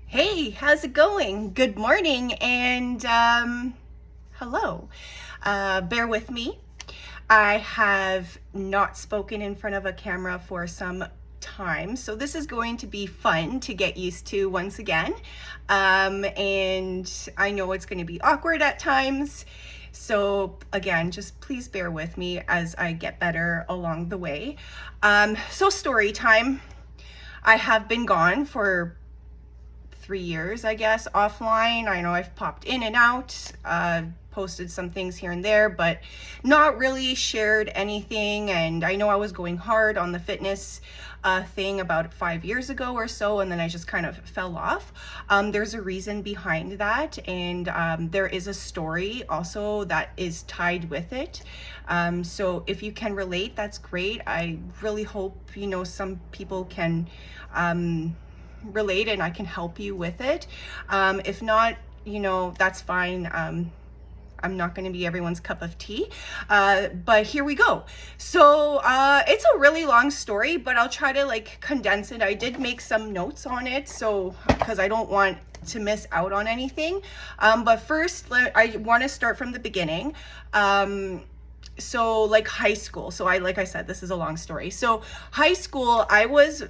Hey, how's it going? Good morning and hello. Bear with me. I have not spoken in front of a camera for some time, so this is going to be fun to get used to once again. And I know it's going to be awkward at times. So again, just please bear with me as I get better along the way. So story time. I have been gone for 3 years, I guess, offline. I know I've popped in and out, posted some things here and there, but not really shared anything. And I know I was going hard on the fitness thing about 5 years ago or so, and then I just kind of fell off. There's a reason behind that, and there is a story also that is tied with it. So if you can relate, that's great. I really hope, some people can relate and I can help you with it. If not, that's fine. I'm not going to be everyone's cup of tea, but here we go. So it's a really long story, but I'll try to condense it. I did make some notes on it, so because I don't want to miss out on anything. But first, I want to start from the beginning. So high school. So like I said, this is a long story. So high school, I was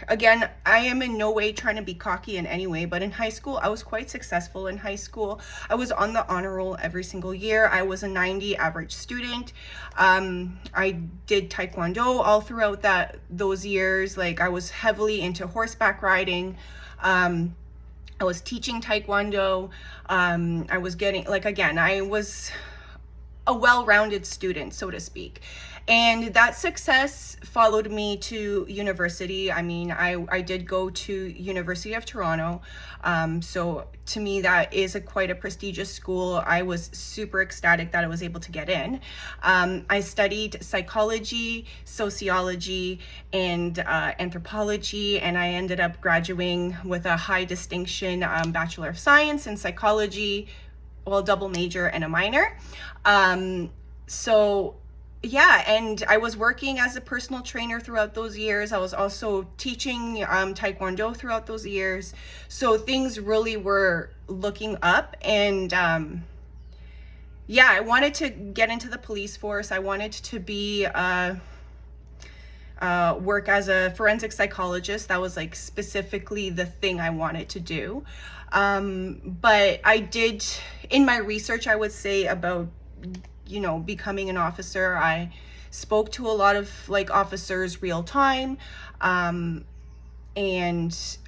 again, I am in no way trying to be cocky in any way, but in high school, I was quite successful in high school. I was on the honor roll every single year. I was a 90 average student. I did Taekwondo all throughout those years. I was heavily into horseback riding. I was teaching Taekwondo. I was getting, again, I was a well-rounded student, so to speak. And that success followed me to university. I mean, I did go to University of Toronto. So to me, that is quite a prestigious school. I was super ecstatic that I was able to get in. I studied psychology, sociology, and anthropology, and I ended up graduating with a high distinction Bachelor of Science in psychology, well, double major and a minor. So yeah, and I was working as a personal trainer throughout those years. I was also teaching Taekwondo throughout those years. So things really were looking up. And yeah, I wanted to get into the police force. I wanted to be work as a forensic psychologist. That was specifically the thing I wanted to do. But I did, in my research, I would say about becoming an officer, I spoke to a lot of officers real time, and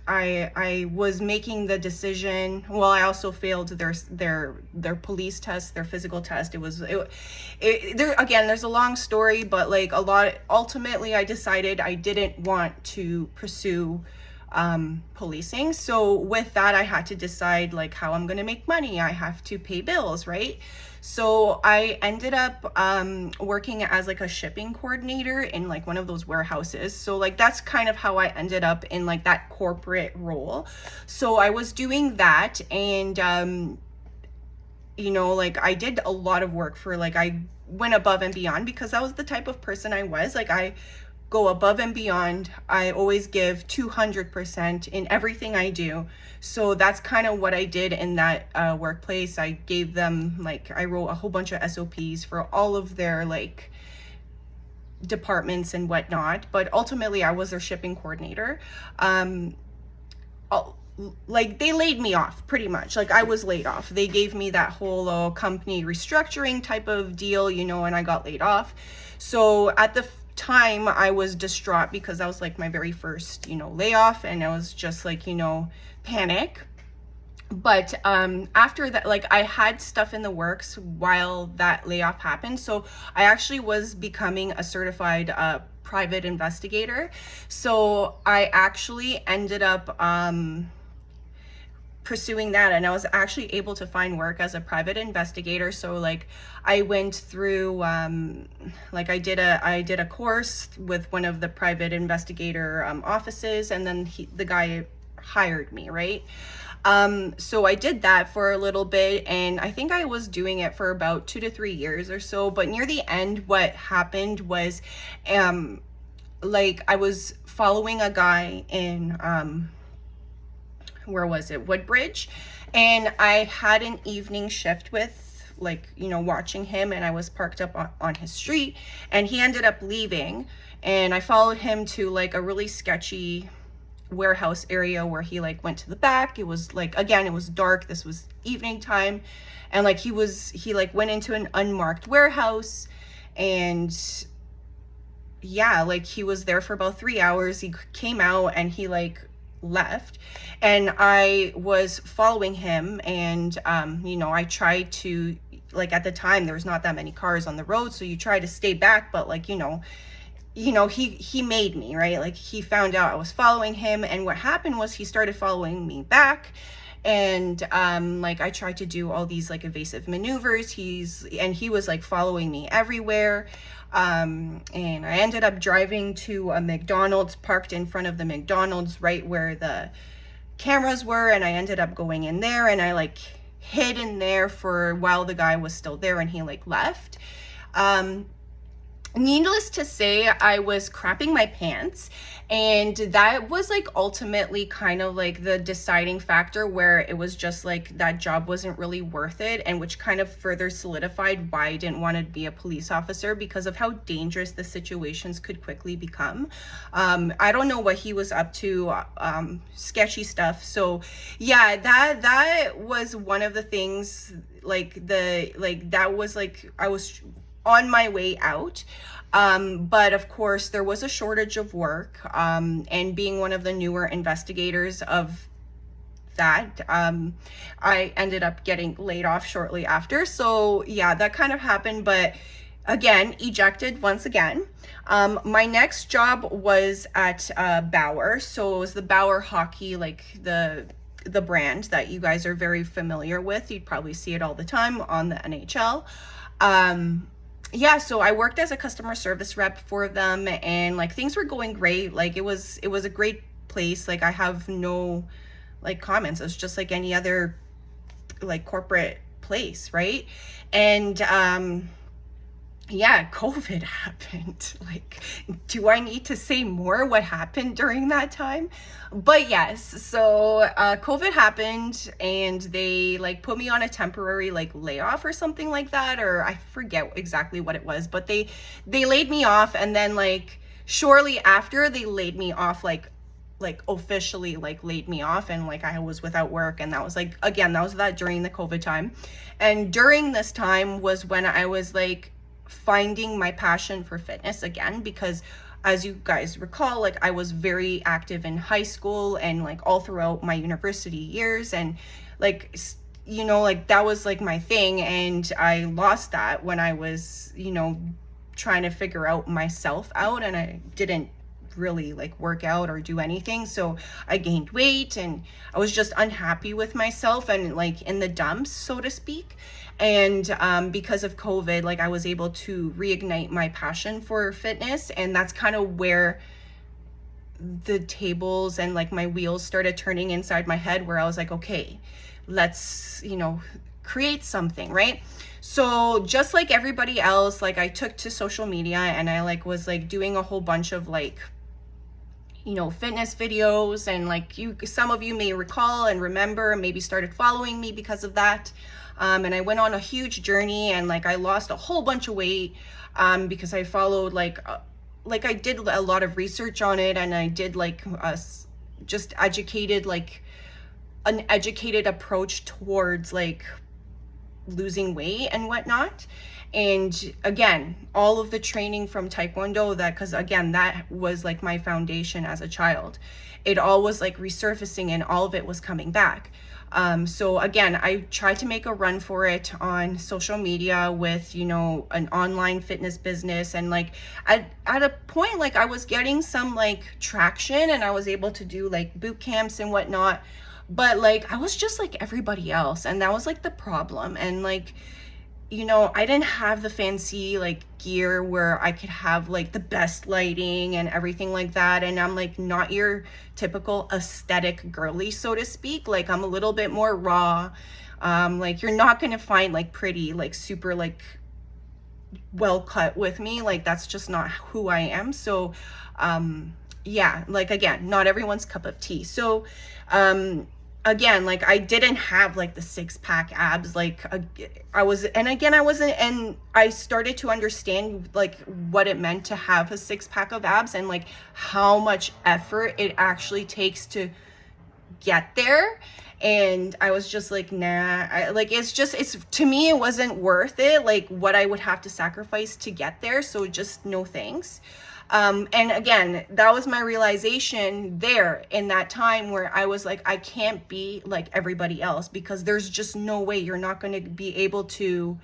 I was making the decision. Well, I also failed their police test, their physical test. There again, there's a long story, but ultimately I decided I didn't want to pursue policing. So with that, I had to decide how I'm going to make money. I have to pay bills, right? So I ended up working as a shipping coordinator in one of those warehouses. So that's kind of how I ended up in that corporate role. So I was doing that, and I did a lot of work for I went above and beyond because that was the type of person I was. I go above and beyond. I always give 200% in everything I do. So that's kind of what I did in that workplace. I gave them I wrote a whole bunch of SOPs for all of their departments and whatnot. But ultimately, I was their shipping coordinator. They laid me off pretty much. I was laid off. They gave me that whole company restructuring type of deal, and I got laid off. So at the time, I was distraught because that was my very first layoff, and I was just panic. But after that, I had stuff in the works while that layoff happened. So I actually was becoming a certified private investigator. So I actually ended up pursuing that, and I was actually able to find work as a private investigator. So I went through I did a course with one of the private investigator offices, and then the guy hired me, right? So I did that for a little bit, and I think I was doing it for about 2 to 3 years or so. But near the end, what happened was I was following a guy in where was it, Woodbridge, and I had an evening shift with like, you know, watching him, and I was parked up on his street, and he ended up leaving, and I followed him to like a really sketchy warehouse area where he like went to the back. It was like, again, it was dark, this was evening time, and like he like went into an unmarked warehouse, and yeah, like he was there for about 3 hours. He came out and he like left, and I was following him, and you know, I tried to, like, at the time there was not that many cars on the road, so you try to stay back, but like, you know, he made me, right? Like he found out I was following him, and what happened was he started following me back, and like I tried to do all these like evasive maneuvers. He was like following me everywhere, and I ended up driving to a McDonald's, parked in front of the McDonald's right where the cameras were, and I ended up going in there, and I like hid in there for while the guy was still there, and he like left. Needless to say, I was crapping my pants, and that was like ultimately kind of like the deciding factor, where it was just like that job wasn't really worth it, and which kind of further solidified why I didn't want to be a police officer, because of how dangerous the situations could quickly become. I don't know what he was up to, sketchy stuff. So yeah, that was one of the things, like that was like, I was on my way out. But of course there was a shortage of work, and being one of the newer investigators of that, I ended up getting laid off shortly after. So yeah, that kind of happened, but again, ejected once again. My next job was at Bauer. So it was the Bauer Hockey, like the brand that you guys are very familiar with. You'd probably see it all the time on the NHL. Yeah, so I worked as a customer service rep for them, and like things were going great. Like it was a great place. Like I have no like comments. It was just like any other like corporate place, right? And yeah, COVID happened. Like, do I need to say more what happened during that time? But yes, so COVID happened, and they like put me on a temporary like layoff or something like that, or I forget exactly what it was, but they laid me off, and then like shortly after they laid me off, like officially like laid me off, and like I was without work. And that was like, again, that was during the COVID time. And during this time was when I was like finding my passion for fitness again, because as you guys recall, like I was very active in high school and like all throughout my university years, and like, you know, like that was like my thing, and I lost that when I was, you know, trying to figure out myself out, and I didn't really like work out or do anything. So I gained weight, and I was just unhappy with myself, and like in the dumps, so to speak. And because of COVID, like I was able to reignite my passion for fitness, and that's kind of where the tables and like my wheels started turning inside my head, where I was like, okay, let's, you know, create something, right? So just like everybody else, like I took to social media, and I like was like doing a whole bunch of like, you know, fitness videos, and like some of you may recall and remember, and maybe started following me because of that. And I went on a huge journey, and like I lost a whole bunch of weight, because I followed like I did a lot of research on it, and I did like just educated, like an educated approach towards like losing weight and whatnot. And again, all of the training from Taekwondo, that, because again, that was like my foundation as a child, it all was like resurfacing, and all of it was coming back. So again, I tried to make a run for it on social media with, you know, an online fitness business, and like at a point, like I was getting some like traction, and I was able to do like boot camps and whatnot, but like I was just like everybody else, and that was like the problem. And like, you know, I didn't have the fancy like gear where I could have like the best lighting and everything like that. And I'm like not your typical aesthetic girly, so to speak. Like I'm a little bit more raw. Like you're not gonna find like pretty, like super like well cut with me. Like that's just not who I am. So yeah, like again, not everyone's cup of tea. So again, like I didn't have like the 6-pack abs, like I was, and again, I wasn't, and I started to understand like what it meant to have a 6-pack of abs, and like how much effort it actually takes to get there. And I was just like, nah, like it's to me it wasn't worth it, like what I would have to sacrifice to get there. So just no thanks. And again, that was my realization there in that time, where I was like, I can't be like everybody else, because there's just no way you're not going to be able to,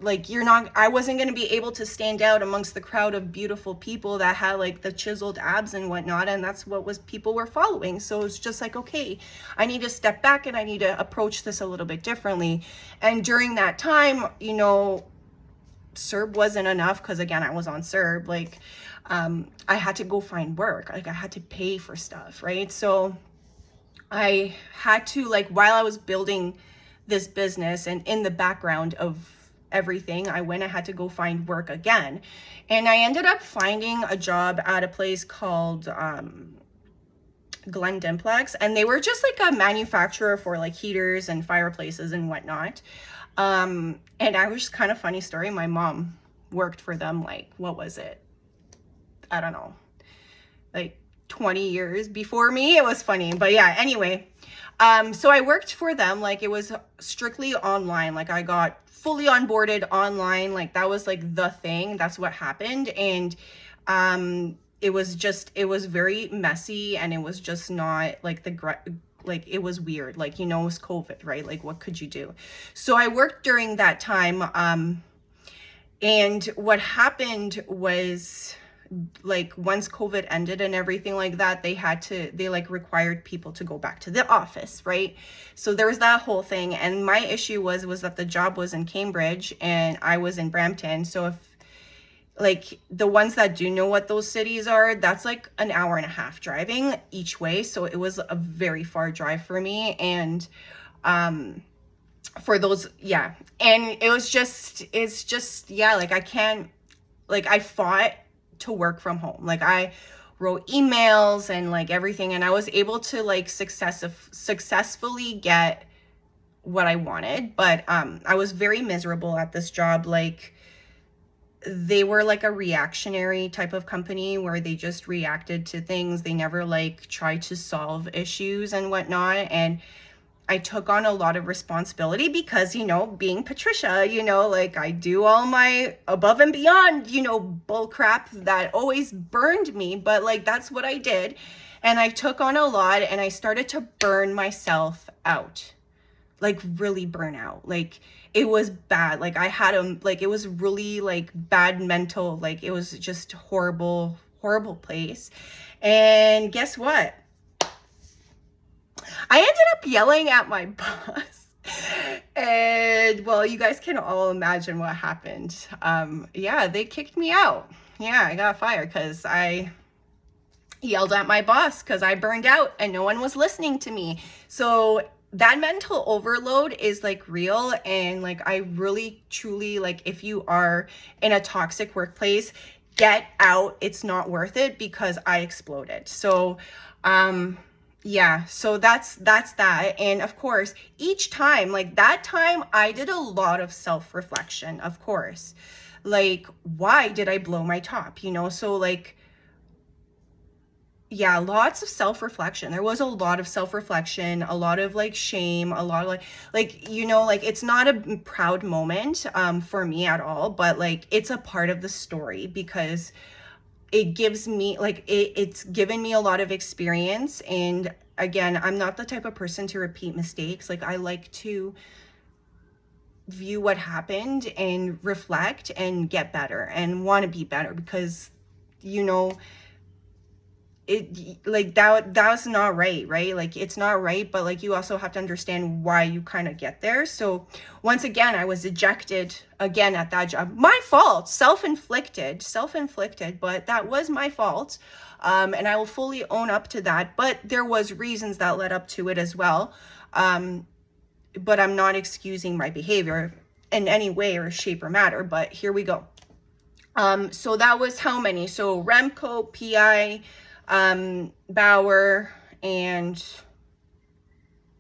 like, I wasn't going to be able to stand out amongst the crowd of beautiful people that had like the chiseled abs and whatnot. And that's what people were following. So it's just like, okay, I need to step back and I need to approach this a little bit differently. And during that time, you know, CERB wasn't enough, because again, I was on CERB. Like, I had to go find work. Like, I had to pay for stuff, right? So I had to, like, while I was building this business and in the background of everything, I had to go find work again. And I ended up finding a job at a place called Glen Dimplex, and they were just like a manufacturer for like heaters and fireplaces and whatnot. And I was just kind of funny story. My mom worked for them, like, what was it? I don't know, like 20 years before me. It was funny, but yeah, anyway. So I worked for them, like it was strictly online. Like I got fully onboarded online. Like that was like the thing. That's what happened. And, it was very messy, and it was just not like like it was weird. Like, you know, it was COVID, right? Like what could you do? So I worked during that time. And what happened was, like, once COVID ended and everything like that, they like required people to go back to the office, right? So there was that whole thing. And my issue was that the job was in Cambridge and I was in Brampton. So if, like, the ones that do know what those cities are, that's like an hour and a half driving each way. So it was a very far drive for me. And, for those, yeah. And it's just, yeah, like I can't, like I fought to work from home. Like I wrote emails and like everything, and I was able to like successfully get what I wanted. But, I was very miserable at this job. Like, they were like a reactionary type of company where they just reacted to things. They never like tried to solve issues and whatnot. And I took on a lot of responsibility because, you know, being Patricia, you know, like I do all my above and beyond, you know, bull crap that always burned me. But like, that's what I did. And I took on a lot, and I started to burn myself out, like really burn out. Like it was bad. Like I had like, it was really like bad mental, like it was just horrible, horrible place. And guess what? I ended up yelling at my boss. And well, you guys can all imagine what happened. Yeah, they kicked me out. Yeah, I got fired because I yelled at my boss because I burned out and no one was listening to me. So that mental overload is like real. And like, I really, truly, like, if you are in a toxic workplace, get out. It's not worth it, because I exploded. So, yeah, so that's that. And of course, each time, like that time, I did a lot of self-reflection, of course. Like, why did I blow my top? You know, so like, yeah, lots of self-reflection. There was a lot of self-reflection, a lot of like shame, a lot of like, you know, like it's not a proud moment, for me at all, but like, it's a part of the story, because it gives me like, it's given me a lot of experience. And again, I'm not the type of person to repeat mistakes. Like I like to view what happened and reflect and get better and want to be better, because, you know, it like that's not right, like it's not right. But like, you also have to understand why you kind of get there. So once again, I was ejected again at that job. My fault, self-inflicted, but that was my fault. And I will fully own up to that. But there was reasons that led up to it as well. But I'm not excusing my behavior in any way or shape or matter. But here we go. So that was how many? So Remco, PI, Bauer, and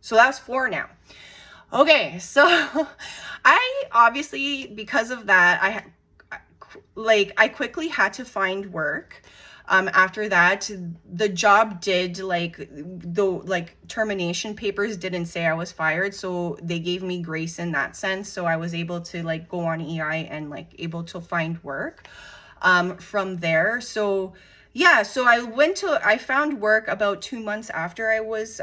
so that's 4 now. Okay, so I obviously, because of that, I quickly had to find work. After that, the job did the termination papers didn't say I was fired, so they gave me grace in that sense. So I was able to go on EI and able to find work from there. So yeah, so I found work about 2 months after I was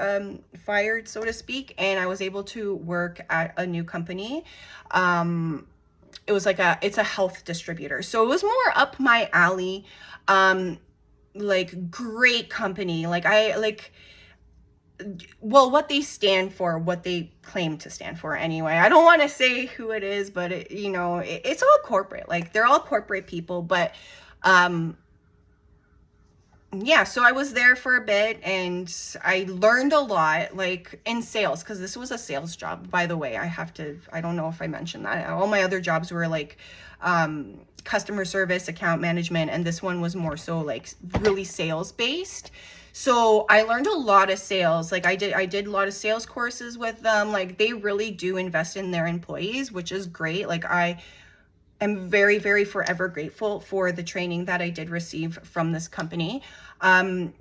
fired, so to speak, and I was able to work at a new company. It was it's a health distributor, so it was more up my alley. Great company. What they stand for, what they claim to stand for anyway. I don't want to say who it is, but it's all corporate. They're all corporate people, but yeah, so I was there for a bit and I learned a lot, in sales, because this was a sales job, by the way. I don't know if I mentioned that. All my other jobs were customer service, account management, and this one was more so really sales based. So I learned a lot of sales. I did a lot of sales courses with them. They really do invest in their employees, which is great. I'm very, very forever grateful for the training that I did receive from this company. I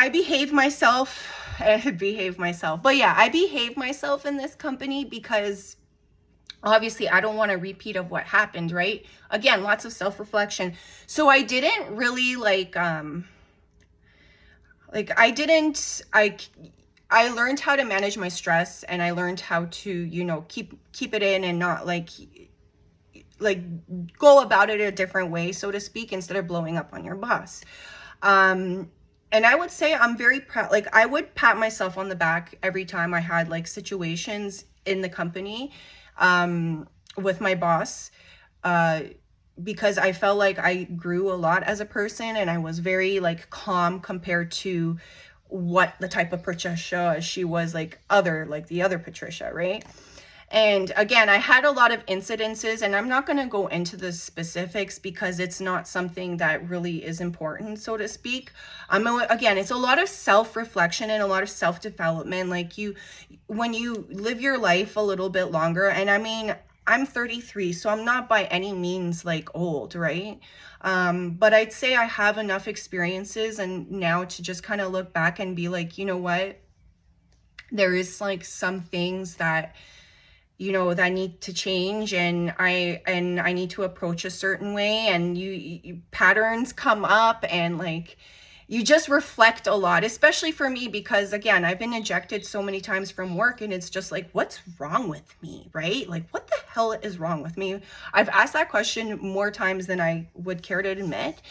behave myself, but yeah, I behave myself in this company because obviously I don't want a repeat of what happened, right? Again, lots of self-reflection. So I didn't really I learned how to manage my stress, and I learned how to, keep it in and not go about it a different way, so to speak, instead of blowing up on your boss. And I would say I'm very proud. I would pat myself on the back every time I had situations in the company, with my boss, because I felt like I grew a lot as a person, and I was very calm compared to what the type of Patricia she was, the other Patricia, right? And again, I had a lot of incidences, and I'm not going to go into the specifics because it's not something that really is important, so to speak. Again, it's a lot of self-reflection and a lot of self-development. When you live your life a little bit longer, and I mean, I'm 33, so I'm not by any means old, right? But I'd say I have enough experiences and now to just kind of look back and be you know what? There is some things that, that need to change, and I need to approach a certain way, and you patterns come up, and you just reflect a lot, especially for me, because again, I've been ejected so many times from work, and it's just what's wrong with me, right? What the hell is wrong with me? I've asked that question more times than I would care to admit.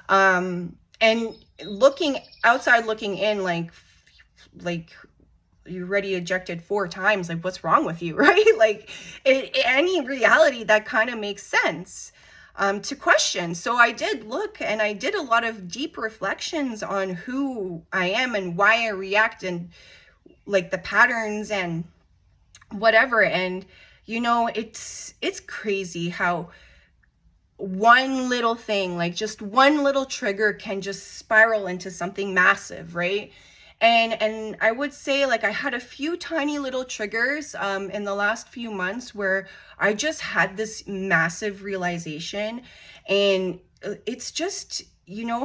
And looking outside, looking in, you're already ejected 4 times, what's wrong with you, right? Any reality that kind of makes sense to question. So I did look, and I did a lot of deep reflections on who I am and why I react, and the patterns and whatever. And it's crazy how one little thing, just one little trigger, can just spiral into something massive, right? And I would say I had a few tiny little triggers in the last few months where I just had this massive realization. And it's just,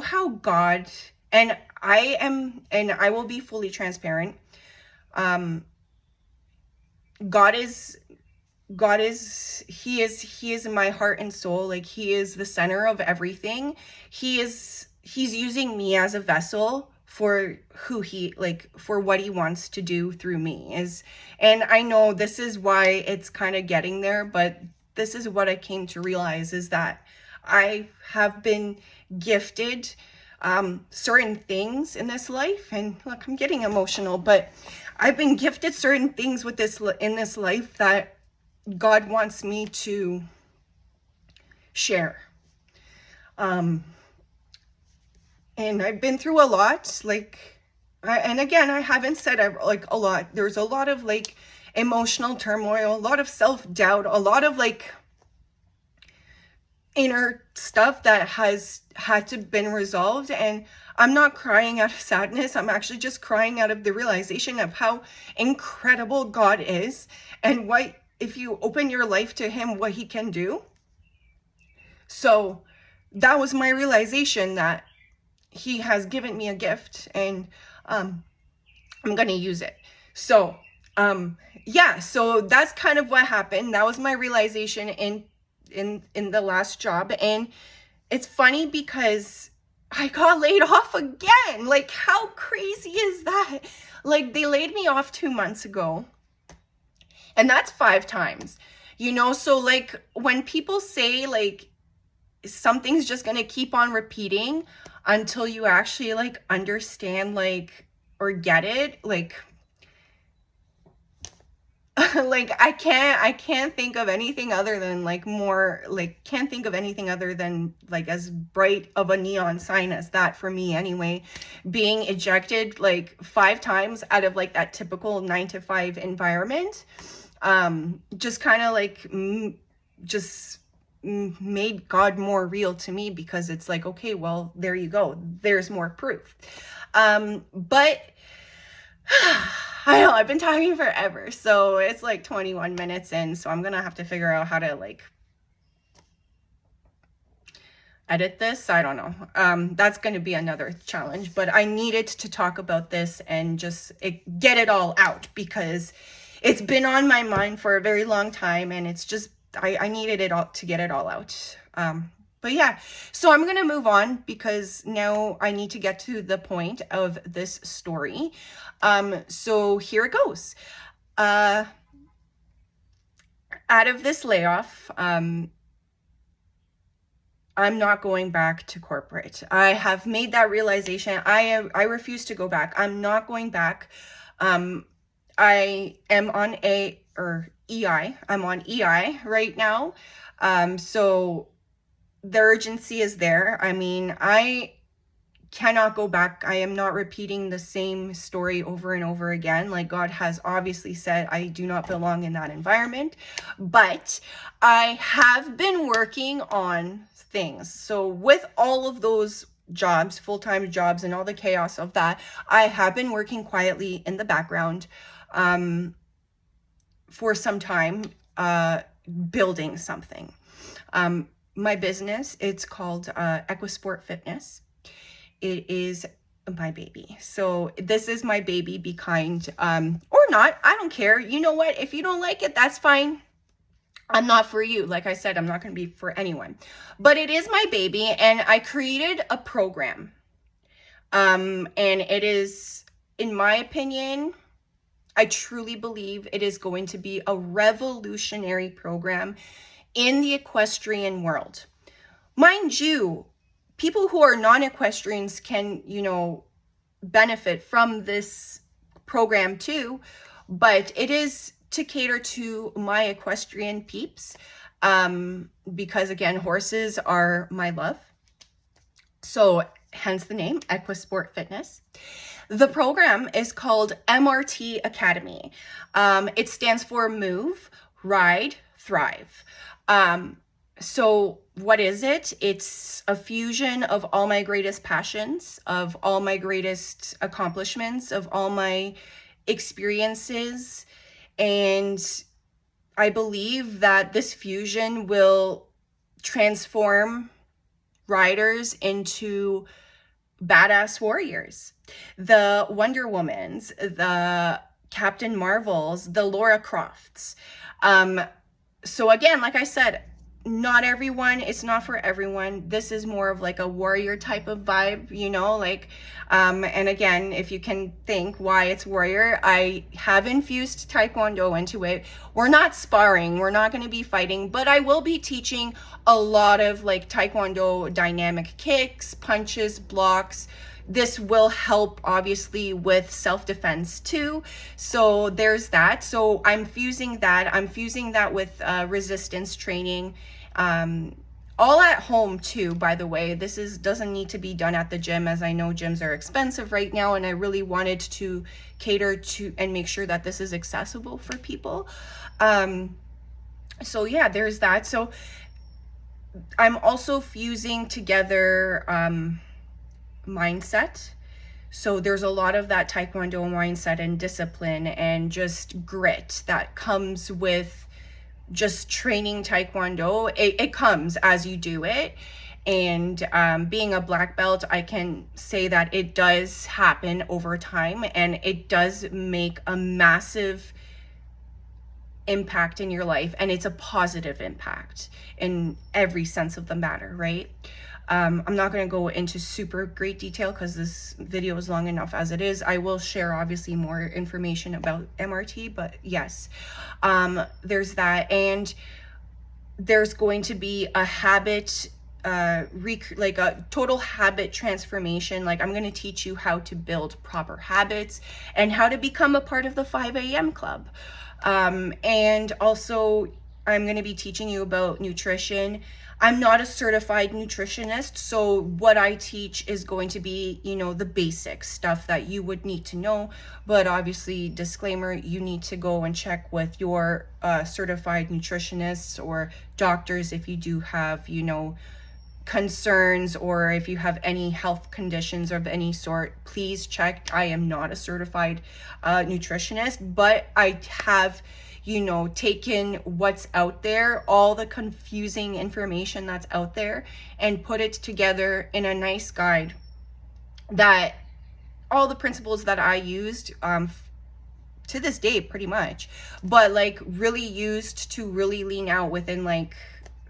how God, and I will be fully transparent. God is he is my heart and soul. He is the center of everything. He's using me as a vessel for who for what he wants to do through me and I know this is why it's kind of getting there, but this is what I came to realize, is that I have been gifted certain things in this life. And look, I'm getting emotional, but I've been gifted certain things in this life that God wants me to share. And I've been through a lot, and again, I haven't said a lot. There's a lot of emotional turmoil, a lot of self-doubt, a lot of inner stuff that has had to been resolved. And I'm not crying out of sadness. I'm actually just crying out of the realization of how incredible God is, and what, if you open your life to him, what he can do. So that was my realization, that he has given me a gift, and I'm going to use it. So yeah, so that's kind of what happened. That was my realization in the last job. And it's funny because I got laid off again. Like, how crazy is that? Like, they laid me off 2 months ago, and that's 5 times, you know? So like, when people say like something's just gonna keep on repeating until you actually like understand, like, or get it, like like I can't think of anything other than like more, like, can't think of anything other than like as bright of a neon sign as that, for me anyway. Being ejected like 5 times out of like that typical 9-to-5 environment, just kind of like just made God more real to me, because it's like, okay, well, there you go, there's more proof. But I know I've been talking forever, so it's like 21 minutes in, so I'm gonna have to figure out how to like edit this. I don't know. That's gonna be another challenge, but I needed to talk about this and just get it all out, because it's been on my mind for a very long time, and it's just, I needed it all to get it all out. But yeah, so I'm gonna move on, because now I need to get to the point of this story. So here it goes. Out of this layoff, I'm not going back to corporate. I have made that realization. I refuse to go back. I'm not going back. I am on EI. I'm on EI right now. So the urgency is there. I mean, I cannot go back. I am not repeating the same story over and over again. Like, God has obviously said I do not belong in that environment, but I have been working on things. So with all of those jobs, full-time jobs, and all the chaos of that, I have been working quietly in the background for some time, building something. My business, it's called Equisport Fitness. It is my baby. So this is my baby. Be kind, or not. I don't care. You know what? If you don't like it, that's fine. I'm not for you. Like I said, I'm not going to be for anyone. But it is my baby, and I created a program. And it is, in my opinion, I truly believe it is going to be a revolutionary program in the equestrian world. Mind you, people who are non-equestrians can, you know, benefit from this program too, but it is to cater to my equestrian peeps, because again, horses are my love. So hence the name, Equisport Fitness. The program is called MRT Academy. It stands for Move, Ride, Thrive. So what is it? It's a fusion of all my greatest passions, of all my greatest accomplishments, of all my experiences. And I believe that this fusion will transform riders into badass warriors. The Wonder Womans, the Captain Marvels, the Laura Crofts. So again, like I said, not everyone, it's not for everyone. This is more of like a warrior type of vibe, you know, like, and again, if you can think why it's warrior, I have infused Taekwondo into it. We're not sparring, we're not going to be fighting, but I will be teaching a lot of like Taekwondo dynamic kicks, punches, blocks. This will help obviously with self-defense too. So there's that. So I'm fusing that. I'm fusing that with resistance training. All at home too, by the way. This doesn't need to be done at the gym, as I know gyms are expensive right now, and I really wanted to cater to and make sure that this is accessible for people. So yeah, there's that. So I'm also fusing together mindset. So there's a lot of that Taekwondo mindset and discipline and just grit that comes with just training Taekwondo. It comes as you do it. And being a black belt, I can say that it does happen over time, and it does make a massive impact in your life, and it's a positive impact in every sense of the matter, right? I'm not going to go into super great detail because this video is long enough as it is. I will share obviously more information about MRT, but yes, there's that. And there's going to be a habit, like a total habit transformation. Like I'm going to teach you how to build proper habits and how to become a part of the 5 a.m. club. And also I'm going to be teaching you about nutrition. I'm not a certified nutritionist, so what I teach is going to be, you know, the basic stuff that you would need to know. But obviously, disclaimer, you need to go and check with your certified nutritionists or doctors if you do have, you know, concerns, or if you have any health conditions of any sort. Please check. I am not a certified nutritionist, but I have, you know, taken what's out there, all the confusing information that's out there, and put it together in a nice guide that all the principles that I used to this day pretty much, but like really used to really lean out within like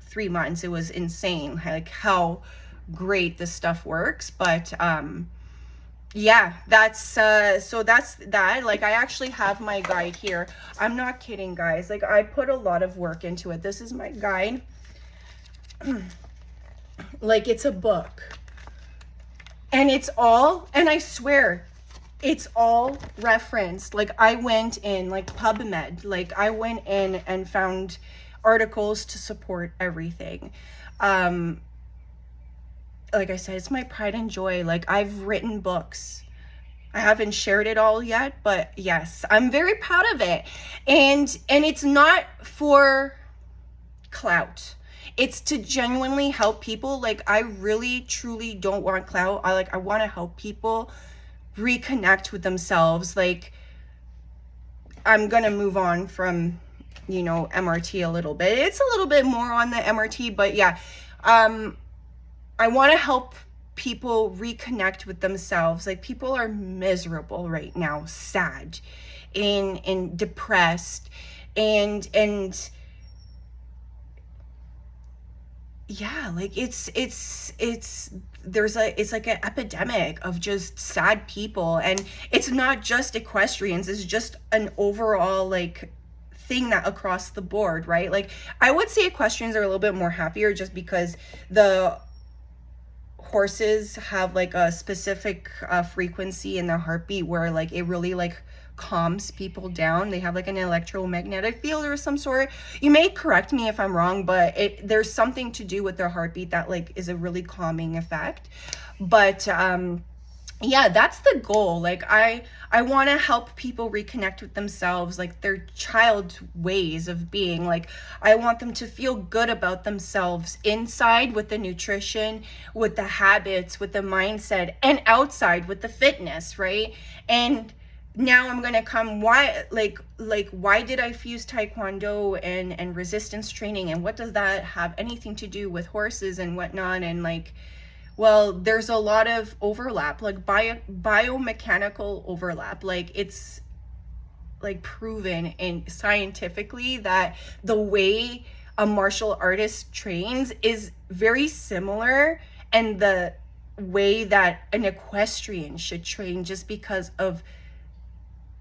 3 months. It was insane like how great this stuff works. But yeah, that's so that's that. Like I actually have my guide here. I'm not kidding, guys. Like I put a lot of work into it. This is my guide. Like it's a book, and it's all, and I swear it's all referenced. Like I went in like PubMed, like I went in and found articles to support everything. Like I said, it's my pride and joy. Like I've written books. I haven't shared it all yet, but yes, I'm very proud of it. And it's not for clout. It's to genuinely help people. Like I really truly don't want clout. I want to help people reconnect with themselves. Like I'm going to move on from, you know, MRT a little bit. It's a little bit more on the MRT, but yeah, I want to help people reconnect with themselves. Like people are miserable right now, sad and depressed, and yeah, like it's like an epidemic of just sad people. And it's not just equestrians, it's just an overall like thing that across the board, right? Like I would say equestrians are a little bit more happier just because the horses have like a specific frequency in their heartbeat where like it really like calms people down. They have like an electromagnetic field or some sort. You may correct me if I'm wrong, but there's something to do with their heartbeat that like is a really calming effect. But yeah, that's the goal. Like I want to help people reconnect with themselves, like their child ways of being. Like I want them to feel good about themselves inside with the nutrition, with the habits, with the mindset, and outside with the fitness, right? And now I'm gonna come why did I fuse Taekwondo and resistance training, and what does that have anything to do with horses and whatnot? And like, well, there's a lot of overlap, like biomechanical overlap. Like it's like proven and scientifically that the way a martial artist trains is very similar, and the way that an equestrian should train, just because of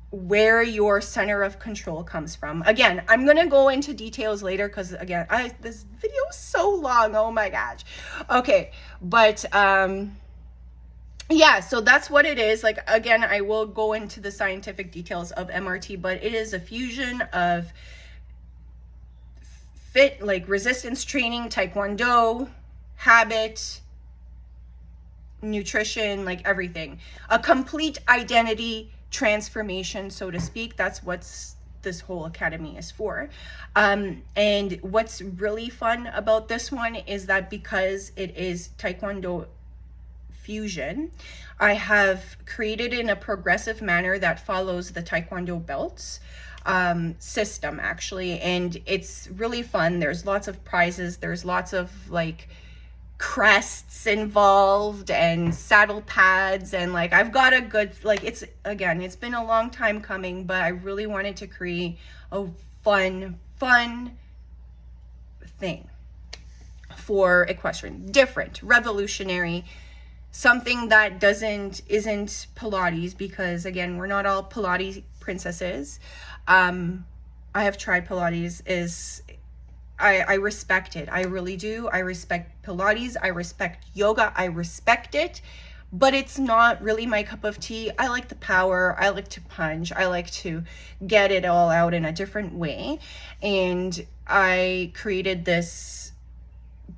where your center of control comes from. Again, I'm going to go into details later because again, this video is so long. Oh my gosh. Okay. But, yeah, so that's what it is. Like, again, I will go into the scientific details of MRT, but it is a fusion of like resistance training, Taekwondo, habit, nutrition, like everything, a complete identity transformation, so to speak. That's what's this whole academy is for. And what's really fun about this one is that because it is Taekwondo fusion, I have created in a progressive manner that follows the Taekwondo belts system actually, and it's really fun. There's lots of prizes, there's lots of like crests involved and saddle pads, and like I've got a good, like, it's been a long time coming, but I really wanted to create a fun thing for equestrian, different, revolutionary, something that isn't Pilates, because again, we're not all Pilates princesses. I have tried Pilates. I respect it. I really do. I respect Pilates. I respect yoga. I respect it, but it's not really my cup of tea. I like the power. I like to punch. I like to get it all out in a different way. And I created this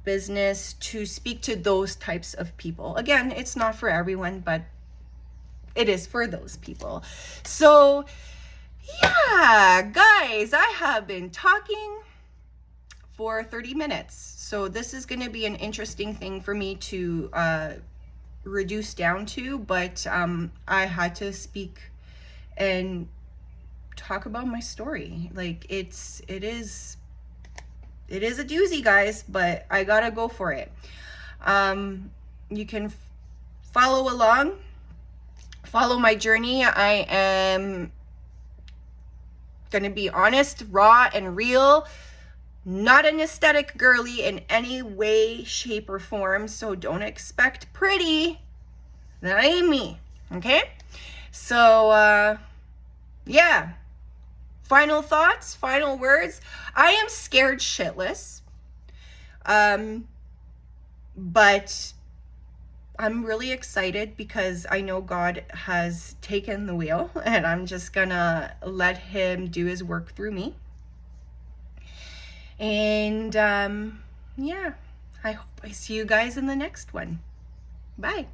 business to speak to those types of people. Again, it's not for everyone, but it is for those people. So yeah, guys, I have been talking for 30 minutes. So this is going to be an interesting thing for me to reduce down to, but I had to speak and talk about my story. Like it is a doozy, guys, but I gotta go for it. You can follow along, follow my journey. I am gonna be honest, raw, and real. Not an aesthetic girly in any way, shape, or form, so don't expect pretty. That ain't me, okay? So, yeah. Final thoughts, final words. I am scared shitless. But I'm really excited because I know God has taken the wheel, and I'm just gonna let him do his work through me. And yeah, I hope I see you guys in the next one. Bye.